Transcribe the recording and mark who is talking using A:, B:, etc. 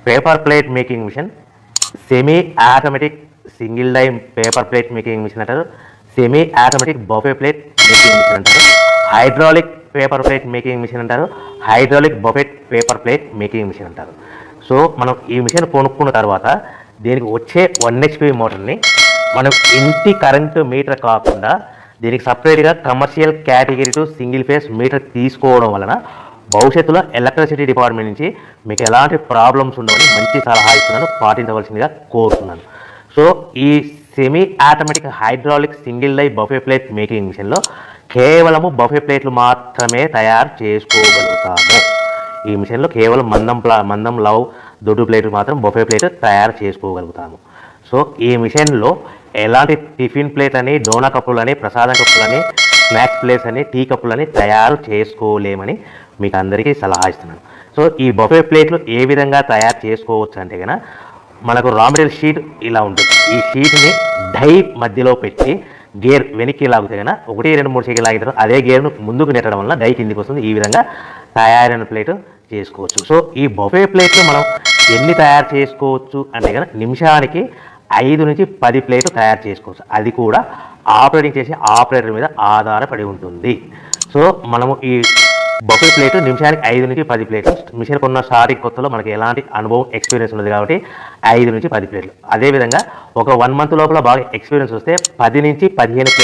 A: Paper plate making machine, semi automatic single die paper plate making machine అంటారు, semi automatic buffet plate making machine అంటారు, hydraulic paper plate making machine అంటారు, hydraulic buffet paper plate making machine అంటారు. So మనం ఈ machine కొనుక్కున్న తర్వాత దీనికి వచ్చే 1 HP మోటార్ని మనం ఇంటి కరెంటు మీటర్ కాకుండా దీనికి సపరేట్గా commercial category to single phase metre తీసుకోవడం వలన భవిష్యత్తులో ఎలక్ట్రిసిటీ డిపార్ట్మెంట్ నుంచి మీకు ఎలాంటి ప్రాబ్లమ్స్ ఉండవని మంచి సలహా ఇస్తున్నాను, పాటించవలసిందిగా కోరుతున్నాను. సో ఈ semi automatic hydraulic single die buffet plate making మిషన్లో కేవలము బఫే ప్లేట్లు మాత్రమే తయారు చేసుకోగలుగుతాము. ఈ మిషన్లో కేవలం మందం లవ్ దొడ్డు ప్లేట్లు మాత్రం బఫే ప్లేట్ తయారు చేసుకోగలుగుతాము. సో ఈ మిషన్లో ఎలాంటి టిఫిన్ ప్లేట్లని, డోనా కప్పులని, ప్రసాదం కప్పులని, స్నాక్స్ ప్లేట్స్ అని, టీ కప్పులని తయారు చేసుకోలేమని మీకు అందరికీ సలహా ఇస్తున్నాను. సో ఈ బఫే ప్లేట్లు ఏ విధంగా తయారు చేసుకోవచ్చు అంటే కనుక మనకు రా మెటీరియల్ షీట్ ఇలా ఉంటుంది. ఈ షీట్ని డై మధ్యలో పెట్టి గేర్ వెనక్కి లాగితే కనుక 1, 2, 3 సెకండ్లు లాగిన తర్వాత అదే గేర్ను ముందుకు నెట్టడం వల్ల డై కిందికి వస్తుంది. ఈ విధంగా తయారైన ప్లేట్ చేసుకోవచ్చు. సో ఈ బఫే ప్లేట్లు మనం ఎన్ని తయారు చేసుకోవచ్చు అంటే కనుక నిమిషానికి 5 నుంచి 10 ప్లేట్లు తయారు చేసుకోవచ్చు. అది కూడా ఆపరేటింగ్ చేసే ఆపరేటర్ మీద ఆధారపడి ఉంటుంది. సో మనము ఈ బఫే ప్లేట్ నిమిషానికి 5 నుంచి 10 ప్లేట్లు. మిషన్ కొన్న స్టార్టింగ్ కొత్తలో మనకి ఎలాంటి అనుభవం ఎక్స్పీరియన్స్ ఉన్నది కాబట్టి 5 నుంచి 10 ప్లేట్లు. అదేవిధంగా ఒక 1 మంత్ లోపల బాగా ఎక్స్పీరియన్స్ వస్తే 10 నుంచి 15 ప్లేట్లు